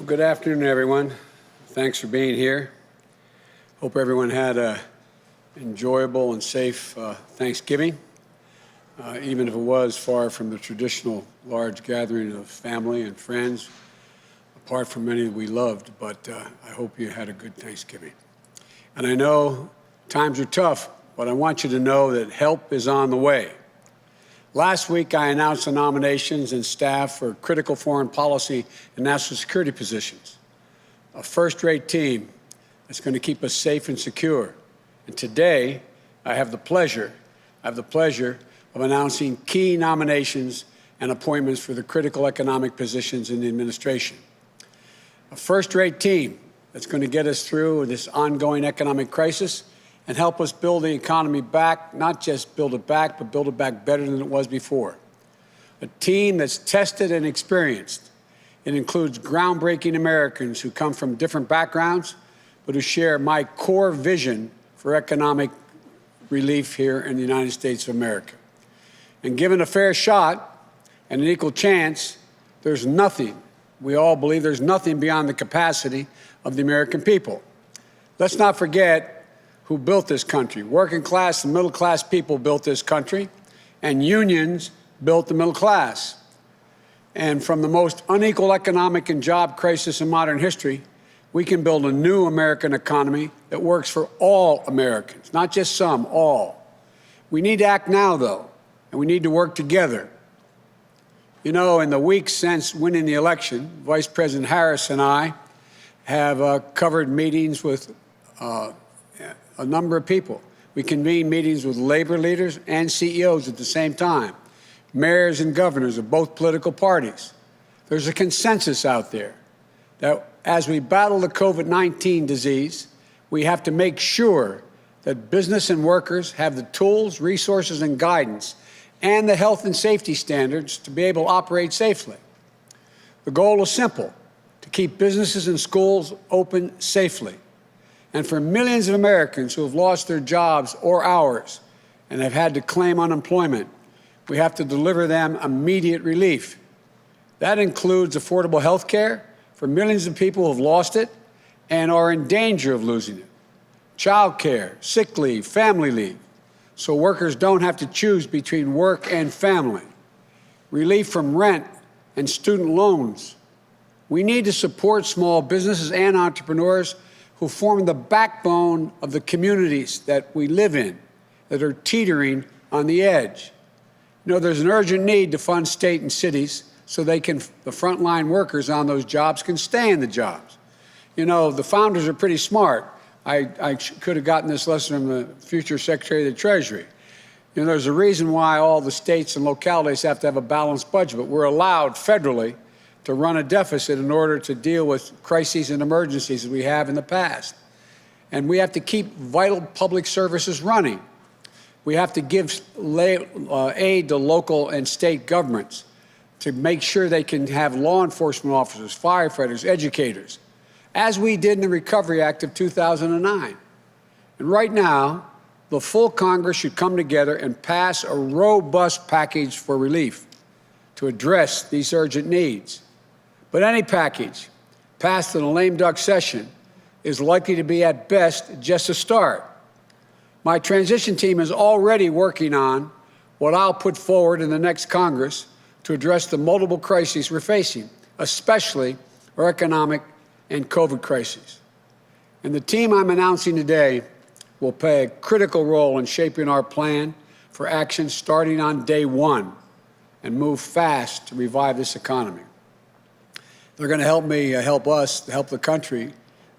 Well, good afternoon, everyone. Thanks for being here. Hope everyone had an enjoyable and safe Thanksgiving, even if it was far from the traditional large gathering of family and friends, apart from many we loved, but I hope you had a good Thanksgiving. And I know times are tough, but I want you to know that help is on the way. Last week, I announced the nominations and staff for critical foreign policy and national security positions, a first-rate team that's going to keep us safe and secure. And today, I have the pleasure of announcing key nominations and appointments for the critical economic positions in the administration. A first-rate team that's going to get us through this ongoing economic crisis and help us build the economy back, not just build it back, but build it back better than it was before. A team that's tested and experienced. It includes groundbreaking Americans who come from different backgrounds, but who share my core vision for economic relief here in the United States of America. And given a fair shot and an equal chance, there's nothing, we all believe there's nothing beyond the capacity of the American people. Let's not forget who built this country. Working class and middle class people built this country, and unions built the middle class. And from the most unequal economic and job crisis in modern history, we can build a new American economy that works for all Americans, not just some, all. We need to act now, though, and we need to work together. You know, in the weeks since winning the election, Vice President Harris and I have covered meetings with a number of people. We convene meetings with labor leaders and CEOs at the same time, mayors and governors of both political parties. There's a consensus out there that as we battle the COVID-19 disease, we have to make sure that business and workers have the tools, resources, and guidance, and the health and safety standards to be able to operate safely. The goal is simple: to keep businesses and schools open safely. And for millions of Americans who have lost their jobs or hours and have had to claim unemployment, we have to deliver them immediate relief. That includes affordable health care for millions of people who have lost it and are in danger of losing it, child care, sick leave, family leave, so workers don't have to choose between work and family, relief from rent and student loans. We need to support small businesses and entrepreneurs who form the backbone of the communities that we live in, that are teetering on the edge. You know, there's an urgent need to fund state and cities so the frontline workers on those jobs can stay in the jobs. You know, the founders are pretty smart. I could have gotten this lesson from the future Secretary of the Treasury. You know, there's a reason why all the states and localities have to have a balanced budget, but we're allowed federally to run a deficit in order to deal with crises and emergencies that we have in the past. And we have to keep vital public services running. We have to give aid to local and state governments to make sure they can have law enforcement officers, firefighters, educators, as we did in the Recovery Act of 2009. And right now, the full Congress should come together and pass a robust package for relief to address these urgent needs. But any package passed in a lame duck session is likely to be, at best, just a start. My transition team is already working on what I'll put forward in the next Congress to address the multiple crises we're facing, especially our economic and COVID crises. And the team I'm announcing today will play a critical role in shaping our plan for action starting on day one and move fast to revive this economy. They're going to help me, help us, help the country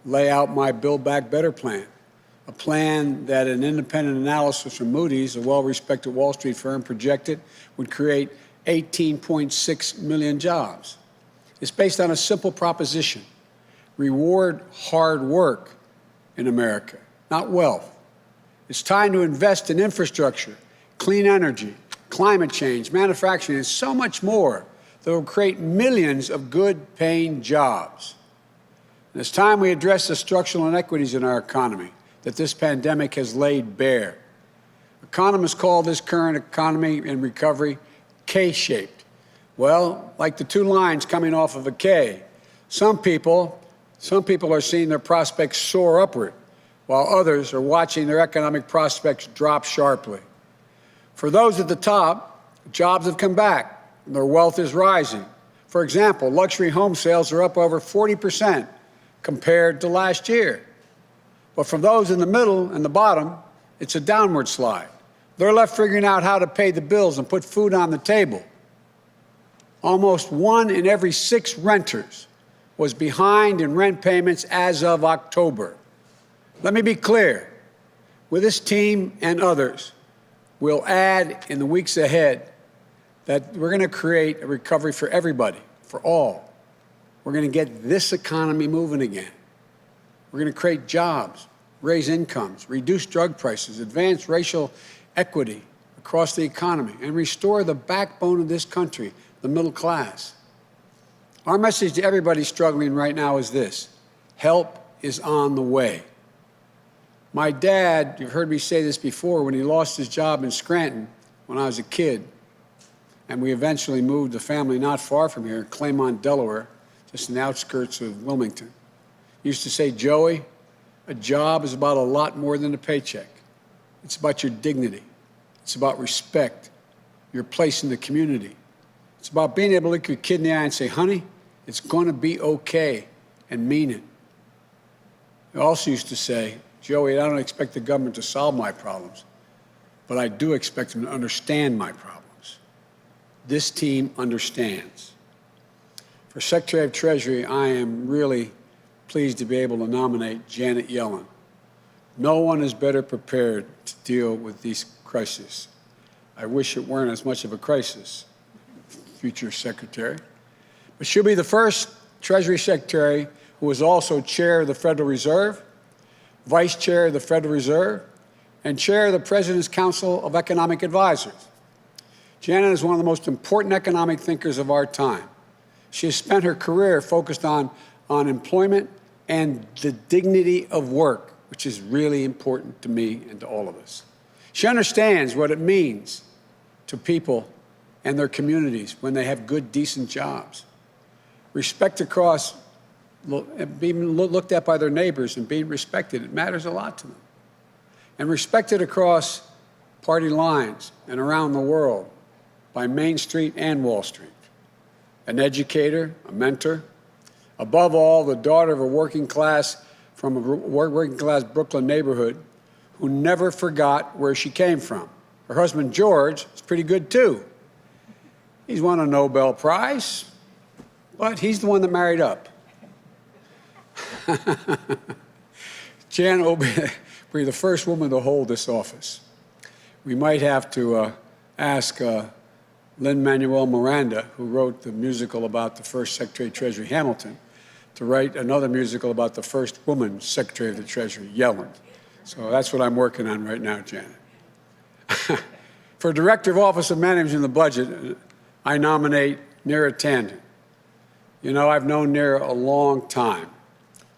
lay out my Build Back Better plan, a plan that an independent analysis from Moody's, a well-respected Wall Street firm, projected would create 18.6 million jobs. It's based on a simple proposition: reward hard work in America, not wealth. It's time to invest in infrastructure, clean energy, climate change, manufacturing, and so much more that will create millions of good-paying jobs. And it's time we address the structural inequities in our economy that this pandemic has laid bare. Economists call this current economy in recovery K-shaped. Well, like the two lines coming off of a K, Some people are seeing their prospects soar upward, while others are watching their economic prospects drop sharply. For those at the top, jobs have come back, and their wealth is rising. For example, luxury home sales are up over 40% compared to last year. But for those in the middle and the bottom, it's a downward slide. They're left figuring out how to pay the bills and put food on the table. Almost 1 in every 6 renters was behind in rent payments as of October. Let me be clear. With this team and others, we'll add in the weeks ahead that we're going to create a recovery for everybody, for all. We're going to get this economy moving again. We're going to create jobs, raise incomes, reduce drug prices, advance racial equity across the economy, and restore the backbone of this country, the middle class. Our message to everybody struggling right now is this: help is on the way. My dad, you've heard me say this before, when he lost his job in Scranton when I was a kid, and we eventually moved the family not far from here, Claymont, Delaware, just in the outskirts of Wilmington. He used to say, Joey, a job is about a lot more than a paycheck. It's about your dignity. It's about respect, your place in the community. It's about being able to look your kid in the eye and say, honey, it's going to be okay, and mean it. He also used to say, Joey, I don't expect the government to solve my problems, but I do expect them to understand my problems. This team understands. For Secretary of Treasury, I am really pleased to be able to nominate Janet Yellen. No one is better prepared to deal with these crises. I wish it weren't as much of a crisis, future Secretary. But she'll be the first Treasury Secretary who is also Chair of the Federal Reserve, Vice Chair of the Federal Reserve, and Chair of the President's Council of Economic Advisors. Janet is one of the most important economic thinkers of our time. She has spent her career focused on employment and the dignity of work, which is really important to me and to all of us. She understands what it means to people and their communities when they have good, decent jobs. Respect across, being looked at by their neighbors and being respected, it matters a lot to them. And respected across party lines and around the world by Main Street and Wall Street. An educator, a mentor, above all, the daughter of a working class from a working class Brooklyn neighborhood who never forgot where she came from. Her husband, George, is pretty good, too. He's won a Nobel Prize, but he's the one that married up. Jan will be the first woman to hold this office. We might have to ask Lin-Manuel Miranda, who wrote the musical about the first Secretary of Treasury, Hamilton, to write another musical about the first woman Secretary of the Treasury, Yellen. So that's what I'm working on right now, Janet. For Director of Office of Managing the Budget, I nominate Neera Tanden. You know, I've known Neera a long time,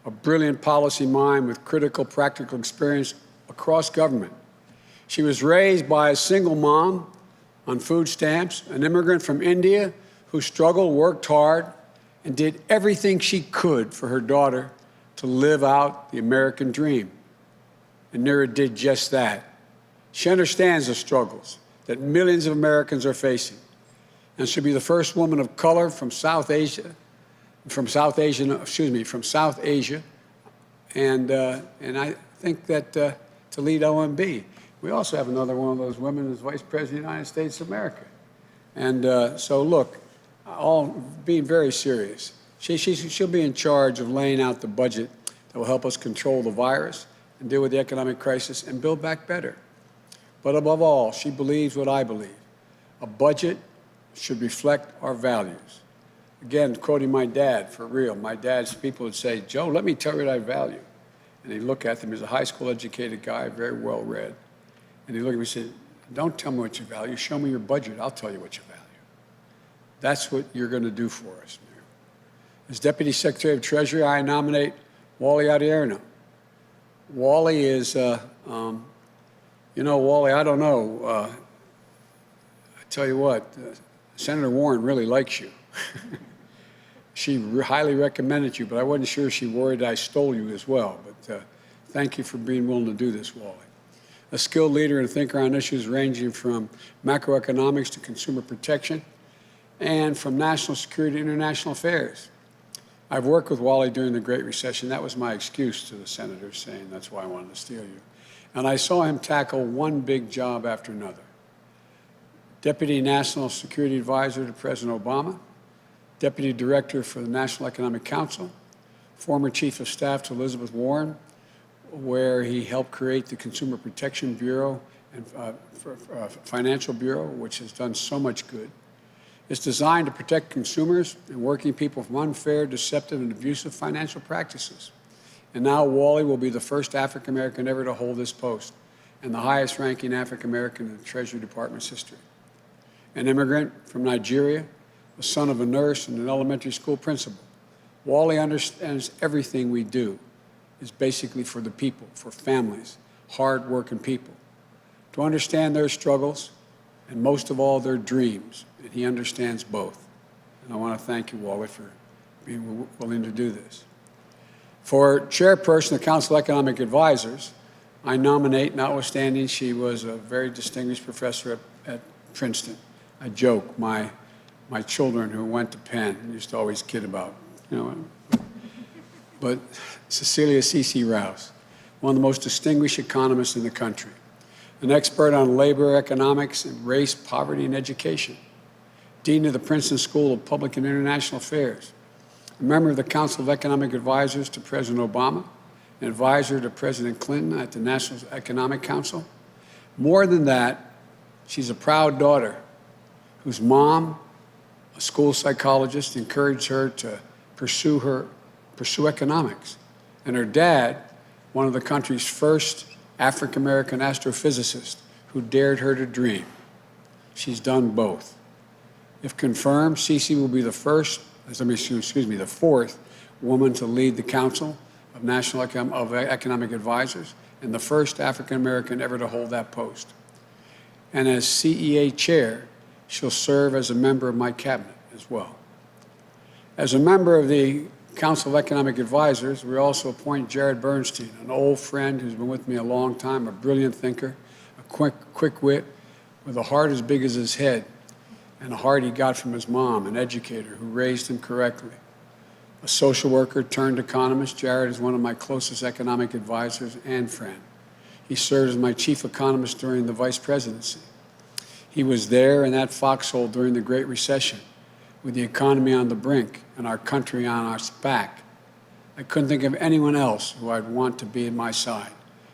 a brilliant policy mind with critical practical experience across government. She was raised by a single mom on food stamps, an immigrant from India who struggled, worked hard, and did everything she could for her daughter to live out the American dream. And Neera did just that. She understands the struggles that millions of Americans are facing, and she'll be the first woman of color from South Asia, and I think that to lead OMB. We also have another one of those women as Vice President of the United States of America. And so, look, all being very serious, she'll be in charge of laying out the budget that will help us control the virus and deal with the economic crisis and build back better. But above all, she believes what I believe. A budget should reflect our values. Again, quoting my dad, for real, my dad's people would say, Joe, let me tell you what I value. And he'd look at them as a high school educated guy, very well read. And he'd look at me and say, don't tell me what you value, show me your budget, I'll tell you what you value. That's what you're going to do for us. As Deputy Secretary of Treasury, I nominate Wally Adierno. Wally is, you know, Wally, I don't know. I tell you what, Senator Warren really likes you. She highly recommended you, but I wasn't sure she worried I stole you as well. But thank you for being willing to do this, Wally. A skilled leader and thinker on issues ranging from macroeconomics to consumer protection and from national security to international affairs. I've worked with Wally during the Great Recession. That was my excuse to the senators, saying that's why I wanted to steal you. And I saw him tackle one big job after another. Deputy National Security Advisor to President Obama, Deputy Director for the National Economic Council, former Chief of Staff to Elizabeth Warren, where he helped create the Consumer Protection Bureau and Financial Bureau, which has done so much good. It's designed to protect consumers and working people from unfair, deceptive, and abusive financial practices. And now Wally will be the first African-American ever to hold this post and the highest-ranking African-American in the Treasury Department's history. An immigrant from Nigeria, the son of a nurse and an elementary school principal, Wally understands everything we do is basically for the people, for families, hard-working people, to understand their struggles and most of all their dreams, and he understands both. And I want to thank you, Wally, for being willing to do this. For chairperson of the Council of Economic Advisors, I nominate, notwithstanding she was a very distinguished professor at Princeton. I joke, my children who went to Penn used to always kid about, but Cecilia C.C. Rouse, one of the most distinguished economists in the country, an expert on labor, economics, and race, poverty, and education, dean of the Princeton School of Public and International Affairs, a member of the Council of Economic Advisors to President Obama, an advisor to President Clinton at the National Economic Council. More than that, she's a proud daughter whose mom, a school psychologist, encouraged her to pursue economics. And her dad, one of the country's first African-American astrophysicists who dared her to dream. She's done both. If confirmed, Cece will be the fourth woman to lead the Council of National Economic Advisors and the first African-American ever to hold that post. And as CEA chair, she'll serve as a member of my cabinet as well. As a member of the Council of Economic Advisors, we also appoint Jared Bernstein, an old friend who's been with me a long time, a brilliant thinker, a quick wit, with a heart as big as his head, and a heart he got from his mom, an educator who raised him correctly. A social worker turned economist, Jared is one of my closest economic advisors and friend. He served as my chief economist during the vice presidency. He was there in that foxhole during the Great Recession, with the economy on the brink and our country on our back. I couldn't think of anyone else who I'd want to be at my side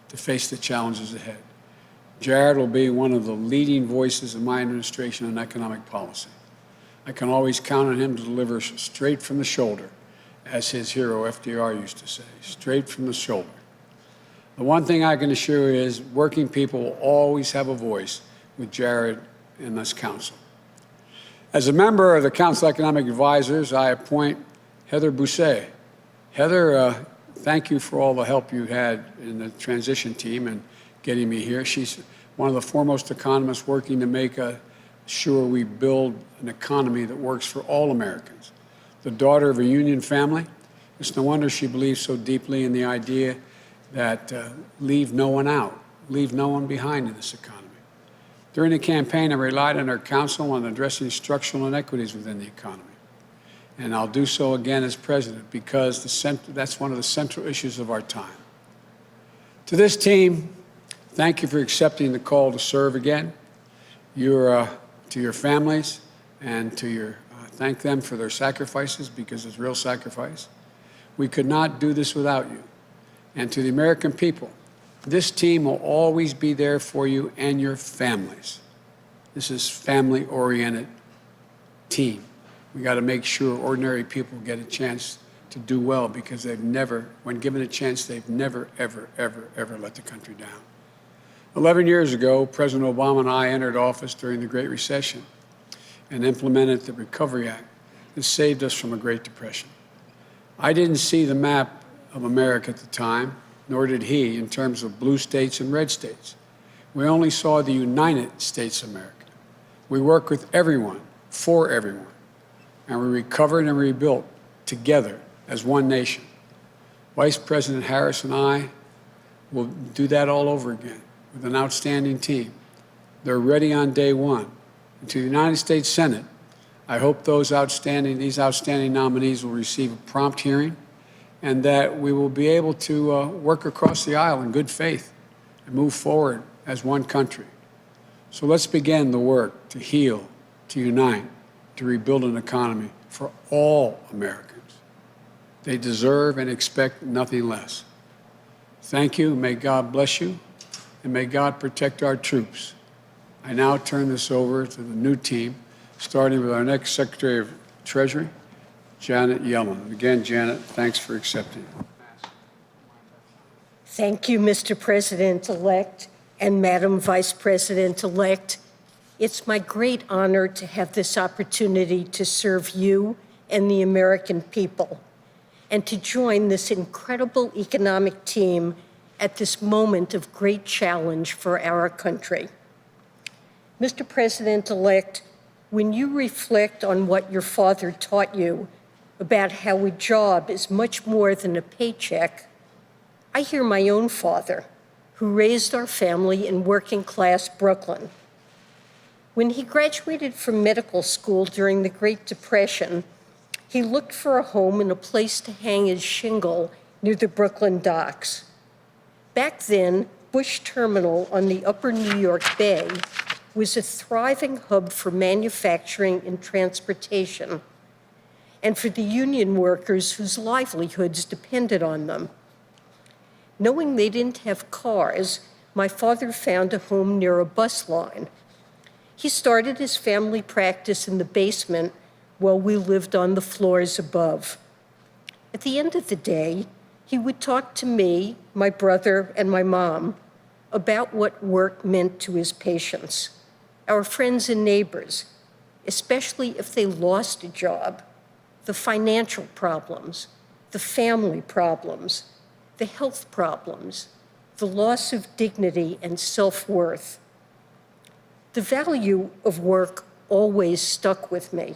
to face the challenges ahead. Jared will be one of the leading voices of my administration on economic policy. I can always count on him to deliver straight from the shoulder, as his hero FDR used to say, straight from the shoulder. The one thing I can assure you is working people will always have a voice with Jared in this council. As a member of the Council of Economic Advisors, I appoint Heather Bousset. Heather, thank you for all the help you had in the transition team and getting me here. She's one of the foremost economists working to make sure we build an economy that works for all Americans. The daughter of a union family, it's no wonder she believes so deeply in the idea that leave no one out, leave no one behind in this economy. During the campaign, I relied on our counsel on addressing structural inequities within the economy. And I'll do so again as president because that's one of the central issues of our time. To this team, thank you for accepting the call to serve again. To your families and to thank them for their sacrifices because it's real sacrifice. We could not do this without you. And to the American people, this team will always be there for you and your families. This is family-oriented team. We got to make sure ordinary people get a chance to do well because they've never, when given a chance, they've never, ever, ever, ever let the country down. 11 years ago, President Obama and I entered office during the Great Recession and implemented the Recovery Act that saved us from a Great Depression. I didn't see the map of America at the time, nor did he, in terms of blue states and red states. We only saw the United States of America. We worked with everyone, for everyone, and we recovered and rebuilt together as one nation. Vice President Harris and I will do that all over again with an outstanding team. They're ready on day one. And to the United States Senate, I hope these outstanding nominees will receive a prompt hearing and that we will be able to work across the aisle in good faith and move forward as one country. So let's begin the work to heal, to unite, to rebuild an economy for all Americans. They deserve and expect nothing less. Thank you. May God bless you, and may God protect our troops. I now turn this over to the new team, starting with our next Secretary of Treasury, Janet Yellen. Again, Janet, thanks for accepting. Thank you, Mr. President-elect and Madam Vice President-elect. It's my great honor to have this opportunity to serve you and the American people, and to join this incredible economic team at this moment of great challenge for our country. Mr. President-elect, when you reflect on what your father taught you about how a job is much more than a paycheck, I hear my own father, who raised our family in working-class Brooklyn. When he graduated from medical school during the Great Depression, he looked for a home and a place to hang his shingle near the Brooklyn docks. Back then, Bush Terminal on the upper New York Bay was a thriving hub for manufacturing and transportation, and for the union workers whose livelihoods depended on them. Knowing they didn't have cars, my father found a home near a bus line. He started his family practice in the basement while we lived on the floors above. At the end of the day, he would talk to me, my brother, and my mom about what work meant to his patients, our friends and neighbors, especially if they lost a job, the financial problems, the family problems, the health problems, the loss of dignity and self-worth. The value of work always stuck with me,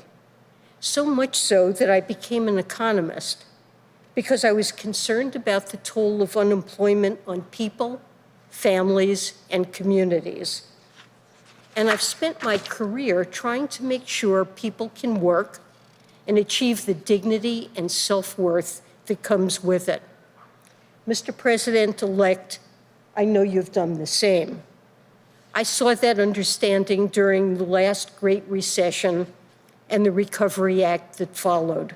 so much so that I became an economist because I was concerned about the toll of unemployment on people, families, and communities. And I've spent my career trying to make sure people can work and achieve the dignity and self-worth that comes with it. Mr. President-elect, I know you've done the same. I saw that understanding during the last Great Recession and the Recovery Act that followed.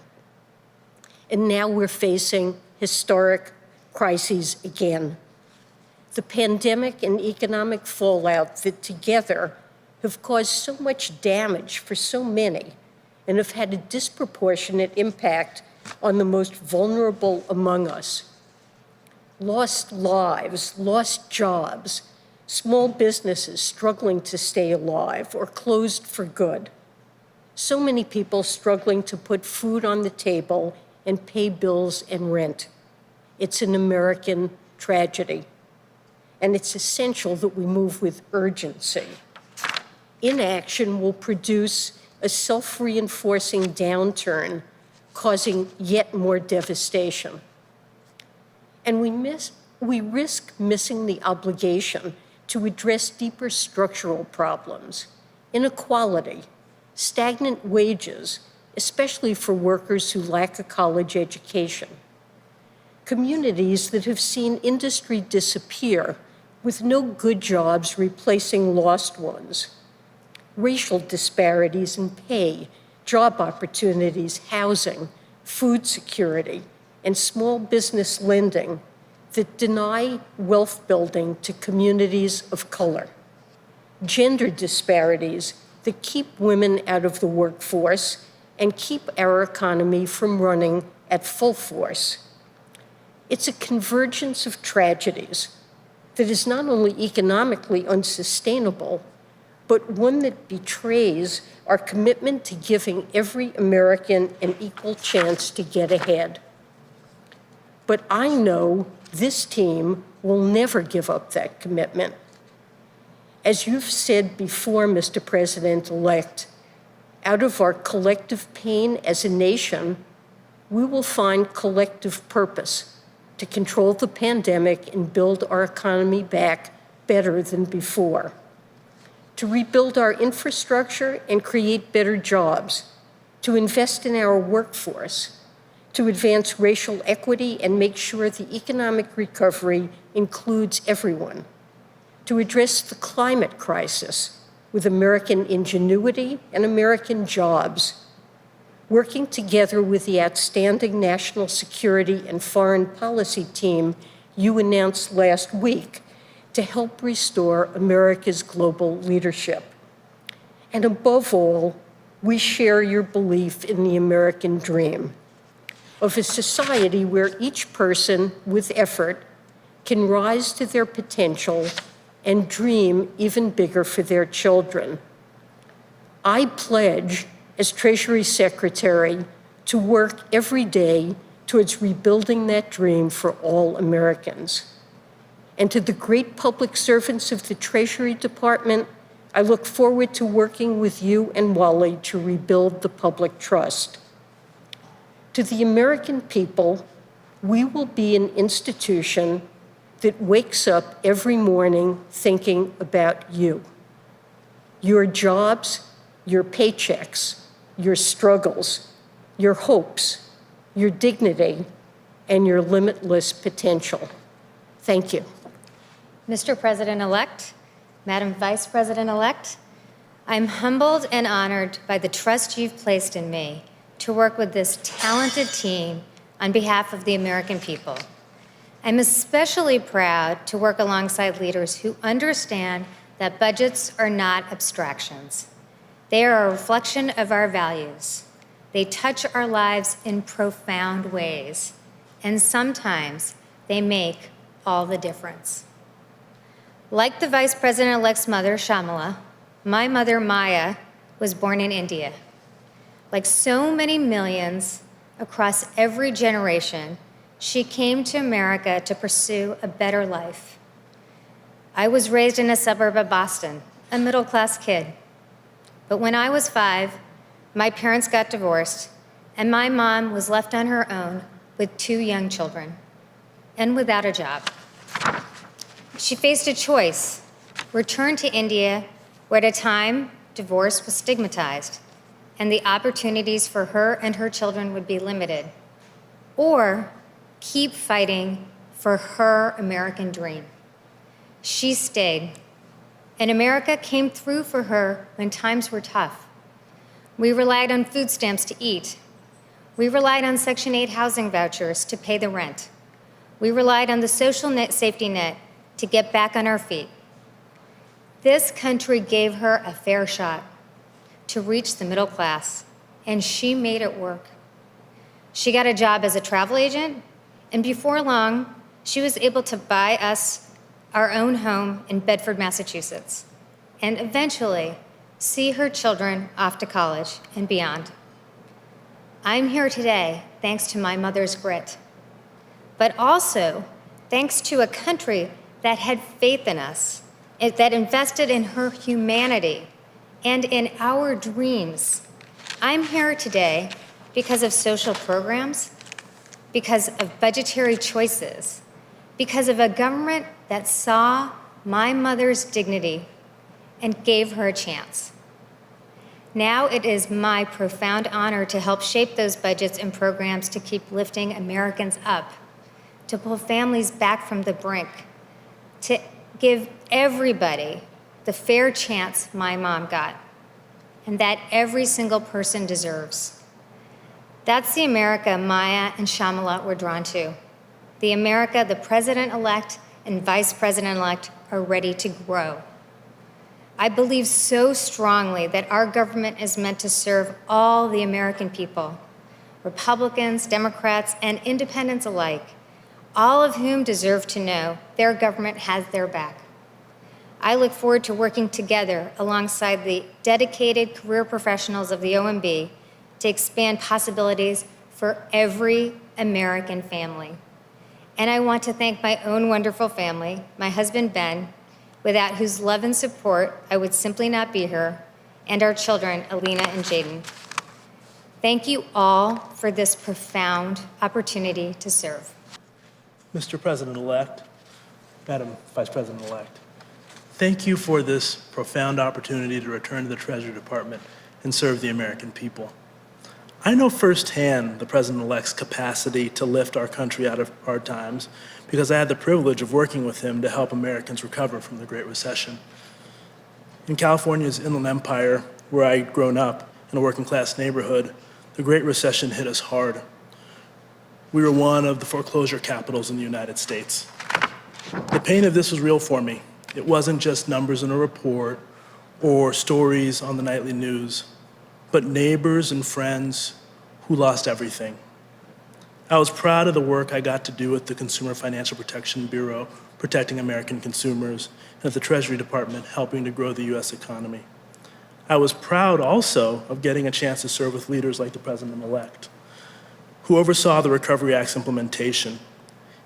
And now we're facing historic crises again. The pandemic and economic fallout that together have caused so much damage for so many and have had a disproportionate impact on the most vulnerable among us. Lost lives, lost jobs, small businesses struggling to stay alive or closed for good. So many people struggling to put food on the table and pay bills and rent. It's an American tragedy, and it's essential that we move with urgency. Inaction will produce a self-reinforcing downturn, causing yet more devastation. And we risk missing the obligation to address deeper structural problems, inequality, stagnant wages, especially for workers who lack a college education, communities that have seen industry disappear with no good jobs replacing lost ones, racial disparities in pay, job opportunities, housing, food security, and small business lending that deny wealth building to communities of color, gender disparities that keep women out of the workforce and keep our economy from running at full force. It's a convergence of tragedies that is not only economically unsustainable, but one that betrays our commitment to giving every American an equal chance to get ahead. But I know this team will never give up that commitment. As you've said before, Mr. President-elect, out of our collective pain as a nation, we will find collective purpose to control the pandemic and build our economy back better than before, to rebuild our infrastructure and create better jobs, to invest in our workforce, to advance racial equity and make sure the economic recovery includes everyone, to address the climate crisis with American ingenuity and American jobs, working together with the outstanding national security and foreign policy team you announced last week to help restore America's global leadership. And above all, we share your belief in the American dream of a society where each person with effort can rise to their potential and dream even bigger for their children. I pledge, as Treasury Secretary, to work every day towards rebuilding that dream for all Americans. And to the great public servants of the Treasury Department, I look forward to working with you and Wally to rebuild the public trust. To the American people, we will be an institution that wakes up every morning thinking about you, your jobs, your paychecks, your struggles, your hopes, your dignity, and your limitless potential. Thank you. Mr. President-elect, Madam Vice President-elect, I'm humbled and honored by the trust you've placed in me to work with this talented team on behalf of the American people. I'm especially proud to work alongside leaders who understand that budgets are not abstractions. They are a reflection of our values. They touch our lives in profound ways, and sometimes they make all the difference. Like the Vice President-elect's mother, Shamala, my mother, Maya, was born in India. Like so many millions across every generation, she came to America to pursue a better life. I was raised in a suburb of Boston, a middle-class kid. But when I was 5, my parents got divorced, and my mom was left on her own with 2 young children and without a job. She faced a choice: return to India, where at a time divorce was stigmatized and the opportunities for her and her children would be limited, or keep fighting for her American dream. She stayed, and America came through for her when times were tough. We relied on food stamps to eat. We relied on Section 8 housing vouchers to pay the rent. We relied on the social safety net to get back on our feet. This country gave her a fair shot to reach the middle class, and she made it work. She got a job as a travel agent, and before long, she was able to buy us our own home in Bedford, Massachusetts, and eventually see her children off to college and beyond. I'm here today thanks to my mother's grit, but also thanks to a country that had faith in us, that invested in her humanity and in our dreams. I'm here today because of social programs, because of budgetary choices, because of a government that saw my mother's dignity and gave her a chance. Now it is my profound honor to help shape those budgets and programs to keep lifting Americans up, to pull families back from the brink, to give everybody the fair chance my mom got, and that every single person deserves. That's the America Maya and Shamala were drawn to, the America the President-elect and Vice President-elect are ready to grow. I believe so strongly that our government is meant to serve all the American people, Republicans, Democrats, and independents alike, all of whom deserve to know their government has their back. I look forward to working together alongside the dedicated career professionals of the OMB to expand possibilities for every American family. And I want to thank my own wonderful family, my husband, Ben, without whose love and support I would simply not be here, and our children, Alina and Jaden. Thank you all for this profound opportunity to serve. Mr. President-elect, Madam Vice President-elect, thank you for this profound opportunity to return to the Treasury Department and serve the American people. I know firsthand the President-elect's capacity to lift our country out of hard times because I had the privilege of working with him to help Americans recover from the Great Recession. In California's Inland Empire, where I'd grown up in a working-class neighborhood, the Great Recession hit us hard. We were one of the foreclosure capitals in the United States. The pain of this was real for me. It wasn't just numbers in a report or stories on the nightly news, but neighbors and friends who lost everything. I was proud of the work I got to do with the Consumer Financial Protection Bureau, protecting American consumers, and at the Treasury Department, helping to grow the U.S. economy. I was proud also of getting a chance to serve with leaders like the President-elect, who oversaw the Recovery Act's implementation,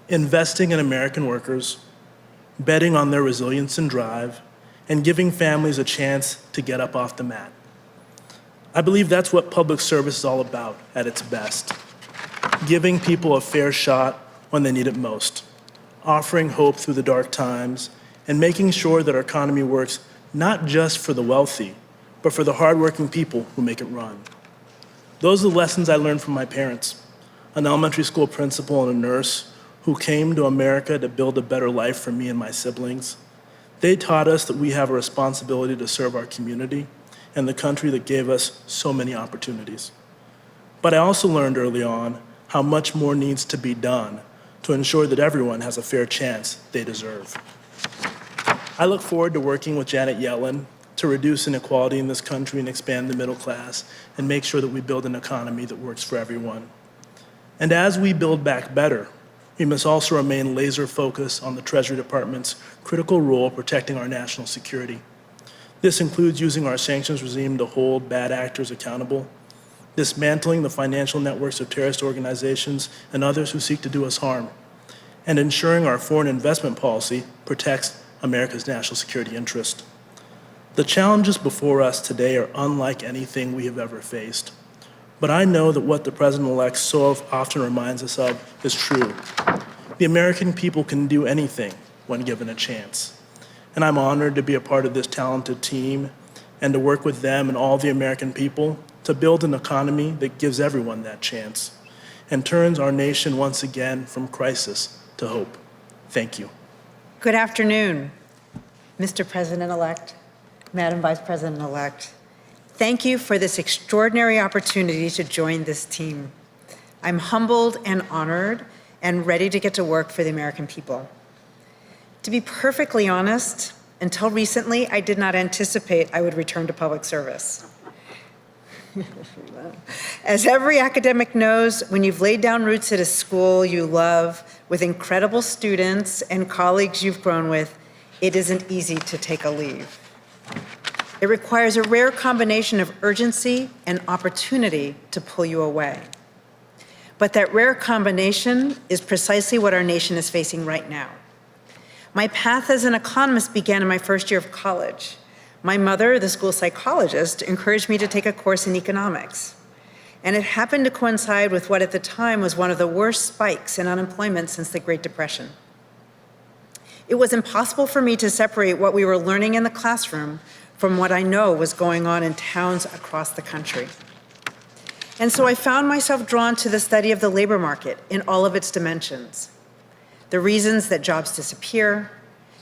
investing in American workers, betting on their resilience and drive, and giving families a chance to get up off the mat. I believe that's what public service is all about at its best. Giving people a fair shot when they need it most, offering hope through the dark times, and making sure that our economy works not just for the wealthy, but for the hardworking people who make it run. Those are the lessons I learned from my parents, an elementary school principal and a nurse who came to America to build a better life for me and my siblings. They taught us that we have a responsibility to serve our community and the country that gave us so many opportunities. But I also learned early on how much more needs to be done to ensure that everyone has a fair chance they deserve. I look forward to working with Janet Yellen to reduce inequality in this country and expand the middle class and make sure that we build an economy that works for everyone. And as we build back better, we must also remain laser focused on the Treasury Department's critical role protecting our national security. This includes using our sanctions regime to hold bad actors accountable, dismantling the financial networks of terrorist organizations and others who seek to do us harm, and ensuring our foreign investment policy protects America's national security interest. The challenges before us today are unlike anything we have ever faced. But I know that what the President-elect so often reminds us of is true. The American people can do anything when given a chance. And I'm honored to be a part of this talented team and to work with them and all the American people to build an economy that gives everyone that chance and turns our nation once again from crisis to hope. Thank you. Good afternoon, Mr. President-elect, Madam Vice President-elect. Thank you for this extraordinary opportunity to join this team. I'm humbled and honored and ready to get to work for the American people. To be perfectly honest, until recently, I did not anticipate I would return to public service. As every academic knows, when you've laid down roots at a school you love, with incredible students and colleagues you've grown with, it isn't easy to take a leave. It requires a rare combination of urgency and opportunity to pull you away. But that rare combination is precisely what our nation is facing right now. My path as an economist began in my first year of college. My mother, the school psychologist, encouraged me to take a course in economics. And it happened to coincide with what at the time was one of the worst spikes in unemployment since the Great Depression. It was impossible for me to separate what we were learning in the classroom from what I know was going on in towns across the country. And so I found myself drawn to the study of the labor market in all of its dimensions. The reasons that jobs disappear,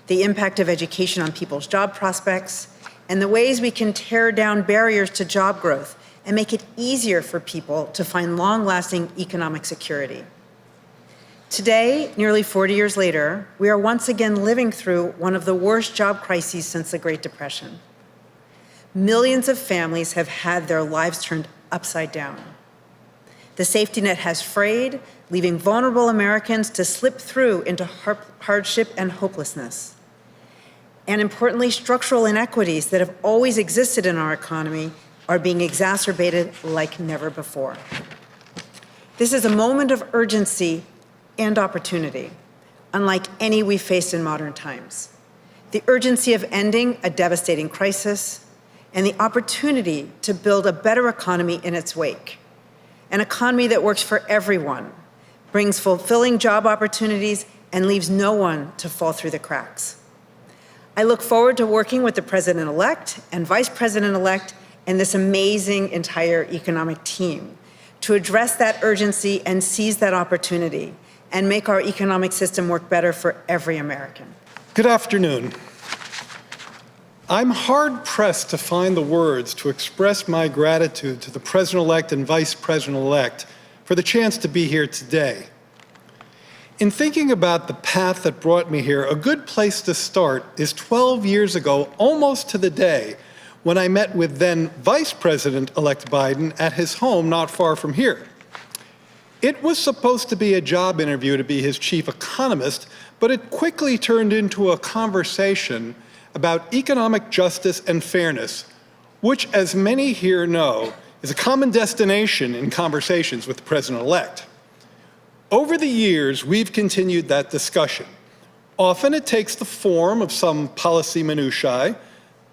the impact of education on people's job prospects, and the ways we can tear down barriers to job growth and make it easier for people to find long-lasting economic security. Today, nearly 40 years later, we are once again living through one of the worst job crises since the Great Depression. Millions of families have had their lives turned upside down. The safety net has frayed, leaving vulnerable Americans to slip through into hardship and hopelessness. And importantly, structural inequities that have always existed in our economy are being exacerbated like never before. This is a moment of urgency and opportunity, unlike any we've faced in modern times. The urgency of ending a devastating crisis and the opportunity to build a better economy in its wake. an economy that works for everyone, brings fulfilling job opportunities, and leaves no one to fall through the cracks. I look forward to working with the President-elect and Vice President-elect and this amazing entire economic team to address that urgency and seize that opportunity and make our economic system work better for every American. Good afternoon. I'm hard-pressed to find the words to express my gratitude to the President-elect and Vice President-elect for the chance to be here today. In thinking about the path that brought me here, a good place to start is 12 years ago, almost to the day, when I met with then Vice President-elect Biden at his home not far from here. It was supposed to be a job interview to be his chief economist, but it quickly turned into a conversation about economic justice and fairness, which, as many here know, is a common destination in conversations with the President-elect. Over the years, we've continued that discussion. Often it takes the form of some policy minutiae.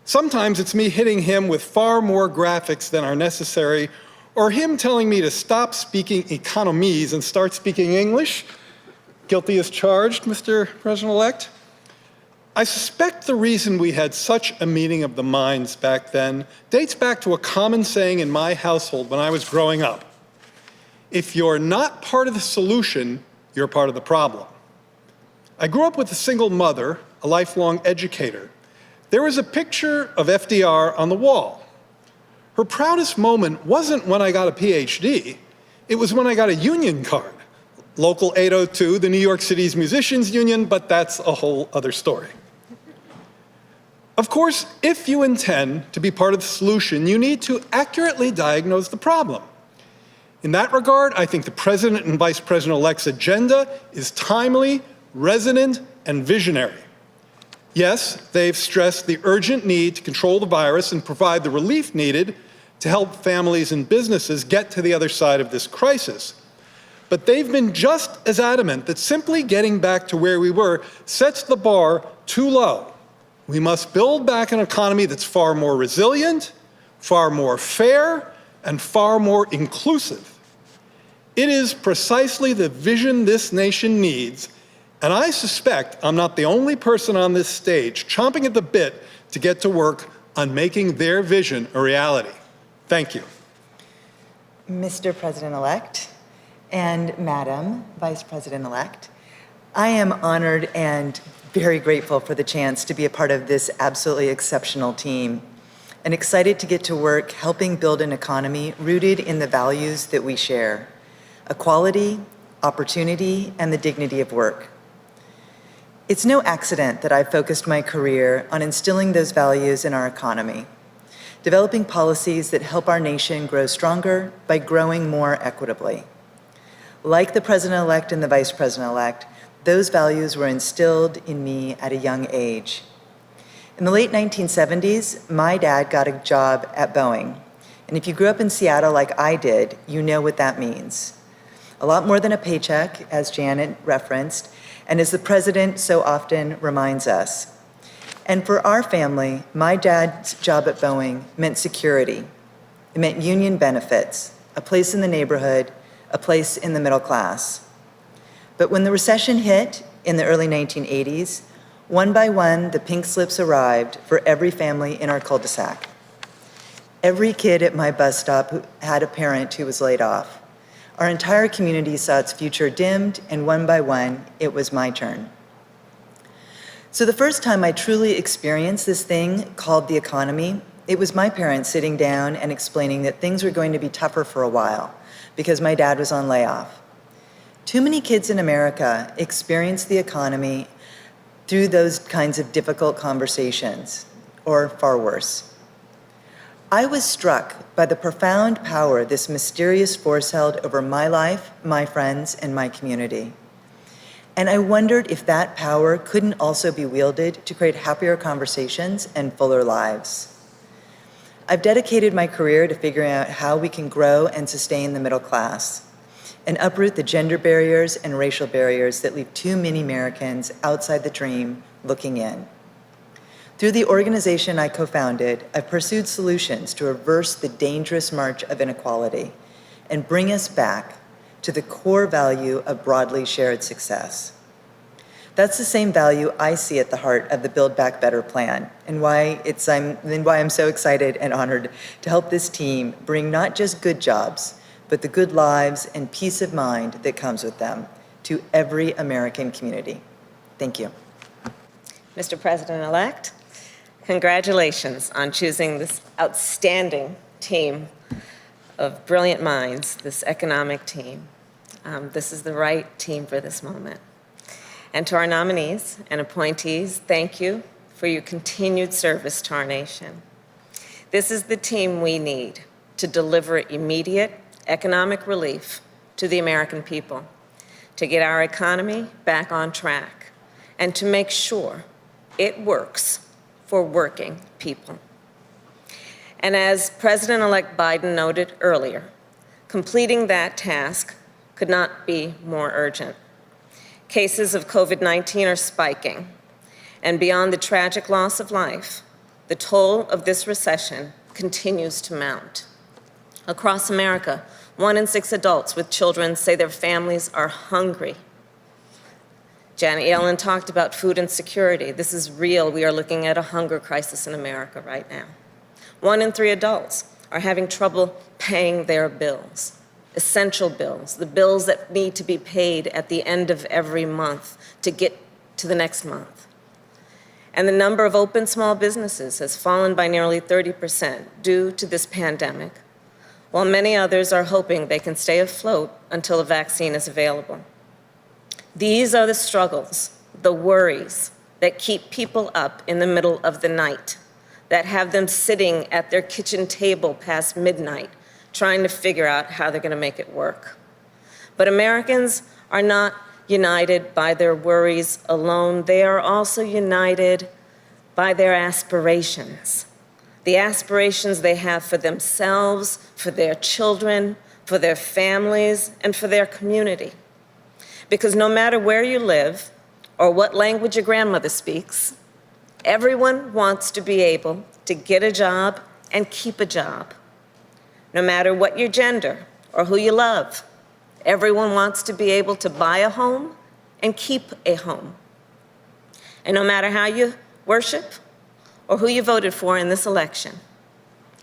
Sometimes it's me hitting him with far more graphics than are necessary, or him telling me to stop speaking economies and start speaking English. Guilty as charged, Mr. President-elect. I suspect the reason we had such a meeting of the minds back then dates back to a common saying in my household when I was growing up. If you're not part of the solution, you're part of the problem. I grew up with a single mother, a lifelong educator. There was a picture of FDR on the wall. Her proudest moment wasn't when I got a PhD, it was when I got a union card. Local 802, the New York City's musicians union, but that's a whole other story. Of course, if you intend to be part of the solution, you need to accurately diagnose the problem. In that regard, I think the President and Vice President-elect's agenda is timely, resonant, and visionary. Yes, they've stressed the urgent need to control the virus and provide the relief needed to help families and businesses get to the other side of this crisis. But they've been just as adamant that simply getting back to where we were sets the bar too low. We must build back an economy that's far more resilient, far more fair, and far more inclusive. It is precisely the vision this nation needs, and I suspect I'm not the only person on this stage chomping at the bit to get to work on making their vision a reality. Thank you. Mr. President-elect and Madam Vice President-elect, I am honored and very grateful for the chance to be a part of this absolutely exceptional team and excited to get to work helping build an economy rooted in the values that we share: equality, opportunity, and the dignity of work. It's no accident that I've focused my career on instilling those values in our economy, developing policies that help our nation grow stronger by growing more equitably. Like the President-elect and the Vice President-elect, those values were instilled in me at a young age. In the late 1970s, my dad got a job at Boeing. And if you grew up in Seattle like I did, you know what that means. A lot more than a paycheck, as Janet referenced, and as the President so often reminds us. And for our family, my dad's job at Boeing meant security. It meant union benefits, a place in the neighborhood, a place in the middle class. But when the recession hit in the early 1980s, one by one, the pink slips arrived for every family in our cul-de-sac. Every kid at my bus stop who had a parent who was laid off. Our entire community saw its future dimmed, and one by one, it was my turn. So the first time I truly experienced this thing called the economy, it was my parents sitting down and explaining that things were going to be tougher for a while because my dad was on layoff. Too many kids in America experience the economy through those kinds of difficult conversations, or far worse. I was struck by the profound power this mysterious force held over my life, my friends, and my community. And I wondered if that power couldn't also be wielded to create happier conversations and fuller lives. I've dedicated my career to figuring out how we can grow and sustain the middle class and uproot the gender barriers and racial barriers that leave too many Americans outside the dream looking in. Through the organization I co-founded, I've pursued solutions to reverse the dangerous march of inequality and bring us back to the core value of broadly shared success. That's the same value I see at the heart of the Build Back Better plan, and why I'm so excited and honored to help this team bring not just good jobs, but the good lives and peace of mind that comes with them to every American community. Thank you. Mr. President-elect, congratulations on choosing this outstanding team of brilliant minds, this economic team. This is the right team for this moment. And to our nominees and appointees, thank you for your continued service to our nation. This is the team we need to deliver immediate economic relief to the American people, to get our economy back on track, and to make sure it works for working people. And as President-elect Biden noted earlier, completing that task could not be more urgent. Cases of COVID-19 are spiking, and beyond the tragic loss of life, the toll of this recession continues to mount. Across America, 1 in 6 adults with children say their families are hungry. Janet Yellen talked about food insecurity. This is real. We are looking at a hunger crisis in America right now. 1 in 3 adults are having trouble paying their bills, essential bills, the bills that need to be paid at the end of every month to get to the next month. And the number of open small businesses has fallen by nearly 30% due to this pandemic, while many others are hoping they can stay afloat until a vaccine is available. These are the struggles, the worries that keep people up in the middle of the night, that have them sitting at their kitchen table past midnight, trying to figure out how they're going to make it work. But Americans are not united by their worries alone. They are also united by their aspirations, the aspirations they have for themselves, for their children, for their families, and for their community. Because no matter where you live or what language your grandmother speaks, everyone wants to be able to get a job and keep a job. No matter what your gender or who you love, everyone wants to be able to buy a home and keep a home. And no matter how you worship or who you voted for in this election,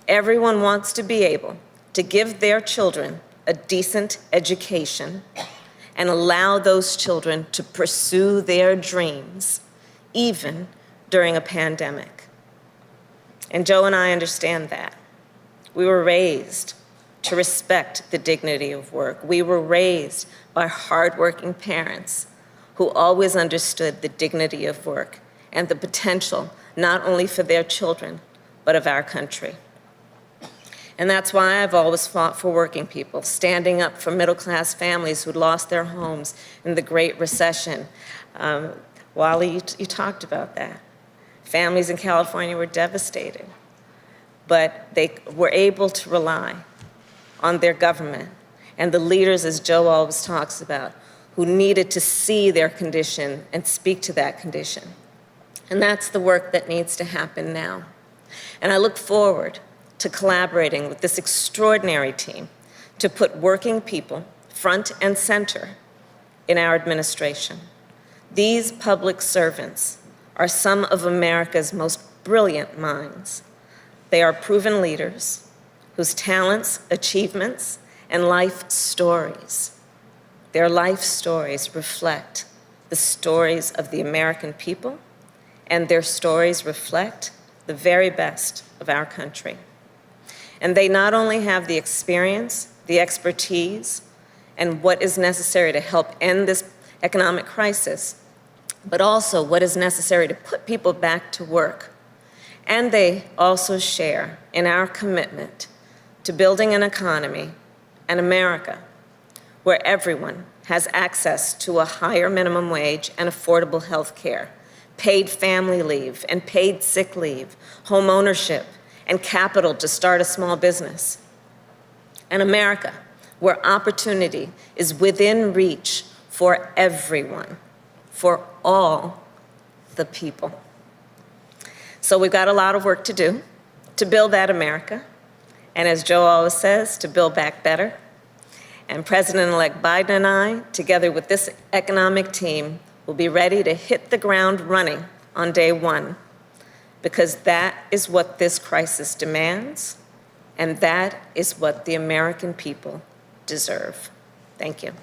everyone wants to be able to give their children a decent education and allow those children to pursue their dreams, even during a pandemic. And Joe and I understand that. We were raised to respect the dignity of work. We were raised by hardworking parents who always understood the dignity of work and the potential not only for their children, but of our country. And that's why I've always fought for working people, standing up for middle-class families who lost their homes in the Great Recession. Wally, you talked about that. Families in California were devastated, but they were able to rely on their government and the leaders, as Joe always talks about, who needed to see their condition and speak to that condition. And that's the work that needs to happen now. And I look forward to collaborating with this extraordinary team to put working people front and center in our administration. These public servants are some of America's most brilliant minds. They are proven leaders whose talents, achievements, and life stories, their life stories reflect the stories of the American people, and their stories reflect the very best of our country. And they not only have the experience, the expertise, and what is necessary to help end this economic crisis, but also what is necessary to put people back to work. And they also share in our commitment to building an economy, an America, where everyone has access to a higher minimum wage and affordable health care, paid family leave and paid sick leave, home ownership, and capital to start a small business. An America where opportunity is within reach for everyone, for all the people. So we've got a lot of work to do to build that America, and as Joe always says, to build back better. And President-elect Biden and I, together with this economic team, will be ready to hit the ground running on day one, because that is what this crisis demands, and that is what the American people deserve. Thank you.